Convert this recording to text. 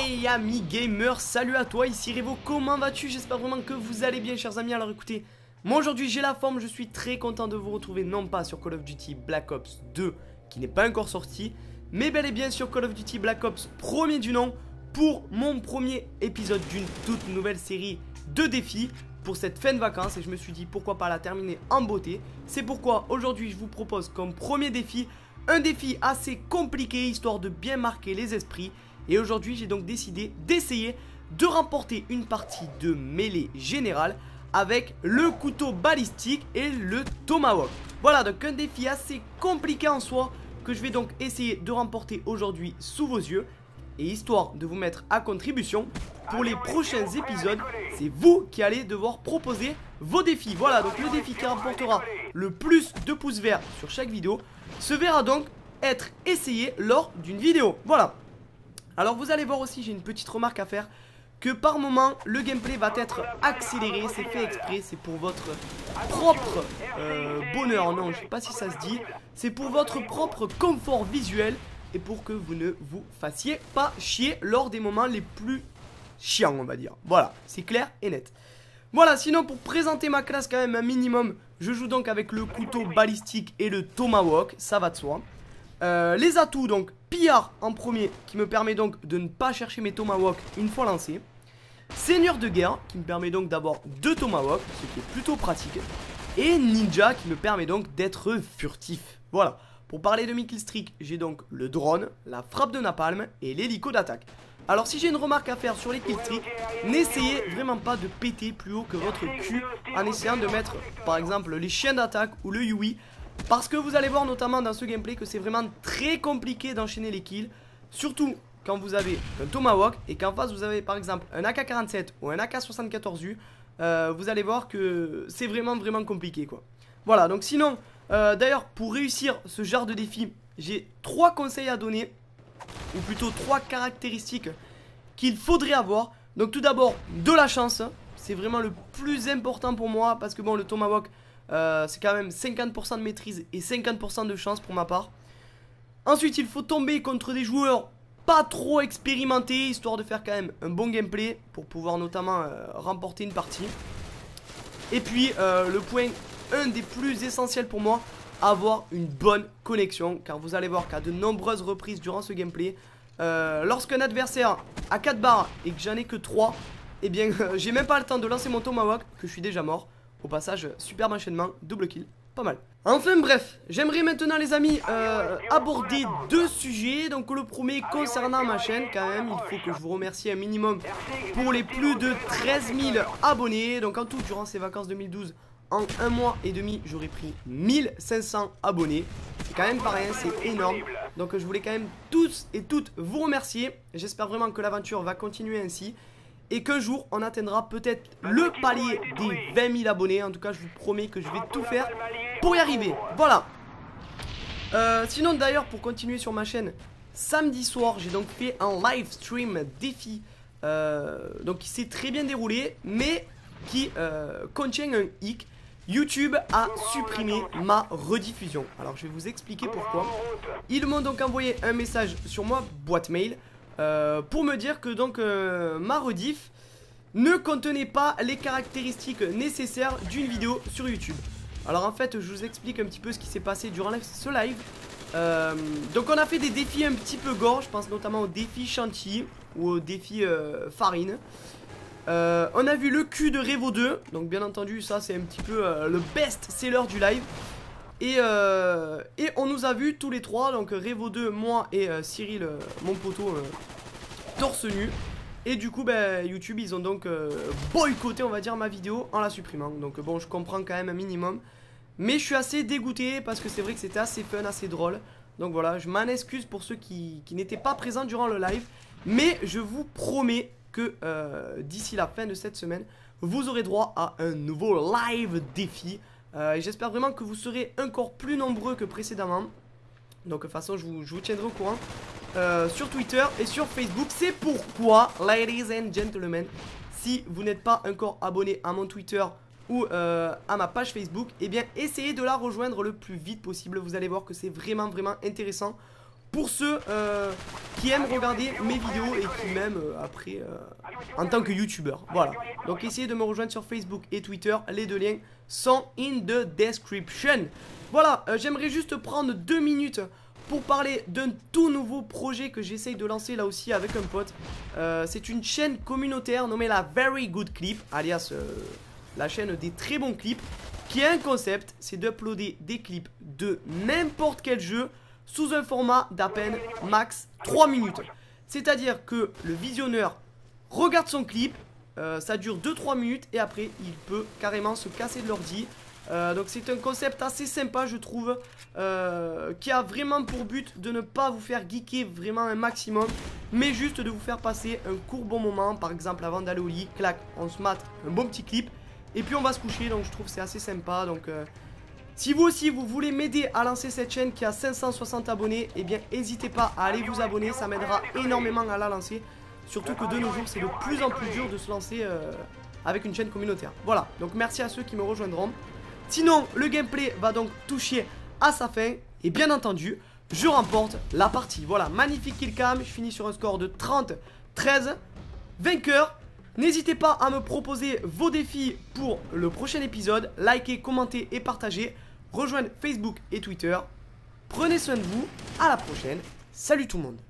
Hey amis gamers, salut à toi, ici Revo, comment vas-tu? J'espère vraiment que vous allez bien chers amis. Alors écoutez, moi aujourd'hui j'ai la forme, je suis très content de vous retrouver non pas sur Call of Duty Black Ops 2 qui n'est pas encore sorti, mais bel et bien sur Call of Duty Black Ops premier du nom pour mon premier épisode d'une toute nouvelle série de défis pour cette fin de vacances. Et je me suis dit pourquoi pas la terminer en beauté. C'est pourquoi aujourd'hui je vous propose comme premier défi un défi assez compliqué histoire de bien marquer les esprits. Et aujourd'hui j'ai donc décidé d'essayer de remporter une partie de mêlée générale avec le couteau balistique et le tomahawk. Voilà donc un défi assez compliqué en soi que je vais donc essayer de remporter aujourd'hui sous vos yeux. Et histoire de vous mettre à contribution pour les prochains épisodes, c'est vous qui allez devoir proposer vos défis. Voilà donc le défi qui remportera le plus de pouces verts sur chaque vidéo se verra donc être essayé lors d'une vidéo. Voilà. Alors vous allez voir aussi, j'ai une petite remarque à faire, que par moment le gameplay va être accéléré, c'est fait exprès, c'est pour votre propre bonheur, non je sais pas si ça se dit, c'est pour votre propre confort visuel et pour que vous ne vous fassiez pas chier lors des moments les plus chiants on va dire. Voilà, c'est clair et net. Voilà, sinon pour présenter ma classe quand même un minimum, je joue donc avec le couteau balistique et le tomahawk, ça va de soi. Les atouts donc pillard en premier qui me permet donc de ne pas chercher mes tomahawks une fois lancés. Seigneur de guerre qui me permet donc d'avoir 2 tomahawks, ce qui est plutôt pratique. Et ninja qui me permet donc d'être furtif. Voilà, pour parler de mes killstreaks, j'ai donc le drone, la frappe de napalm et l'hélico d'attaque. Alors si j'ai une remarque à faire sur les killstreaks, n'essayez vraiment pas de péter plus haut que votre cul en essayant de mettre par exemple les chiens d'attaque ou le Yui. Parce que vous allez voir notamment dans ce gameplay que c'est vraiment très compliqué d'enchaîner les kills. Surtout quand vous avez un tomahawk et qu'en face vous avez par exemple un AK-47 ou un AK-74U. Vous allez voir que c'est vraiment compliqué quoi. Voilà donc sinon d'ailleurs pour réussir ce genre de défi, j'ai 3 conseils à donner. Ou plutôt 3 caractéristiques qu'il faudrait avoir. Donc tout d'abord de la chance. C'est vraiment le plus important pour moi. Parce que bon le tomahawk c'est quand même 50% de maîtrise et 50% de chance pour ma part. Ensuite il faut tomber contre des joueurs pas trop expérimentés, histoire de faire quand même un bon gameplay pour pouvoir notamment remporter une partie. Et puis le point, un des plus essentiels pour moi, avoir une bonne connexion. Car vous allez voir qu'à de nombreuses reprises durant ce gameplay, lorsqu'un adversaire a 4 barres et que j'en ai que 3, et bien j'ai même pas le temps de lancer mon tomahawk que je suis déjà mort. Au passage, superbe enchaînement, double kill, pas mal. Enfin bref, j'aimerais maintenant les amis aborder 2 sujets. Donc le premier concernant ma chaîne quand même, il faut que je vous remercie un minimum pour les plus de 13 000 abonnés. Donc en tout durant ces vacances 2012, en 1 mois et demi j'aurais pris 1500 abonnés. C'est quand même pas rien, c'est énorme. Donc je voulais quand même tous et toutes vous remercier. J'espère vraiment que l'aventure va continuer ainsi. Et qu'un jour on atteindra peut-être le palier des 20 000 abonnés. En tout cas je vous promets que je vais tout faire pour y arriver. Voilà. Sinon d'ailleurs pour continuer sur ma chaîne, samedi soir j'ai donc fait un live stream défi donc qui s'est très bien déroulé, mais qui contient un hic. YouTube a supprimé ma rediffusion. Alors je vais vous expliquer pourquoi. Ils m'ont donc envoyé un message sur ma boîte mail pour me dire que donc ma rediff ne contenait pas les caractéristiques nécessaires d'une vidéo sur YouTube. Alors en fait je vous explique un petit peu ce qui s'est passé durant ce live. Donc on a fait des défis un petit peu gore. Je pense notamment au défi chantilly ou au défi farine. On a vu le cul de Revo 2. Donc bien entendu ça c'est un petit peu le best seller du live. Et on nous a vu tous les 3, donc Revo 2, moi et Cyril, mon poteau, torse nu. Et du coup YouTube ils ont donc boycotté on va dire ma vidéo en la supprimant. Donc bon je comprends quand même un minimum. Mais je suis assez dégoûté parce que c'est vrai que c'était assez fun, assez drôle. Donc voilà, je m'en excuse pour ceux qui n'étaient pas présents durant le live. Mais je vous promets que d'ici la fin de cette semaine, vous aurez droit à un nouveau live défi. Et j'espère vraiment que vous serez encore plus nombreux que précédemment. Donc de toute façon je vous tiendrai au courant sur Twitter et sur Facebook. C'est pourquoi, ladies and gentlemen, si vous n'êtes pas encore abonné à mon Twitter ou à ma page Facebook, eh bien essayez de la rejoindre le plus vite possible. Vous allez voir que c'est vraiment intéressant pour ceux qui aiment regarder mes vidéos et qui m'aiment après en tant que youtubeur. Voilà, donc essayez de me rejoindre sur Facebook et Twitter, les deux liens sont in the description. Voilà, j'aimerais juste prendre 2 minutes pour parler d'un tout nouveau projet que j'essaye de lancer là aussi avec un pote. C'est une chaîne communautaire nommée la Very Good Clip, alias la chaîne des très bons clips, qui a un concept, c'est d'uploader des clips de n'importe quel jeu sous un format d'à peine max 3 minutes. C'est-à-dire que le visionneur regarde son clip, ça dure 2-3 minutes et après il peut carrément se casser de l'ordi. Donc c'est un concept assez sympa je trouve, qui a vraiment pour but de ne pas vous faire geeker vraiment un maximum, mais juste de vous faire passer un court bon moment. Par exemple avant d'aller au lit, clac, on se mate un bon petit clip et puis on va se coucher. Donc je trouve c'est assez sympa. Donc si vous aussi vous voulez m'aider à lancer cette chaîne qui a 560 abonnés, eh bien n'hésitez pas à aller vous abonner, ça m'aidera énormément à la lancer. Surtout que de nos jours c'est de plus en plus dur de se lancer avec une chaîne communautaire. Voilà, donc merci à ceux qui me rejoindront. Sinon, le gameplay va donc toucher à sa fin. Et bien entendu, je remporte la partie. Voilà, magnifique killcam. Je finis sur un score de 30-13. Vainqueur. N'hésitez pas à me proposer vos défis pour le prochain épisode. Likez, commentez et partagez. Rejoignez Facebook et Twitter. Prenez soin de vous. À la prochaine. Salut tout le monde.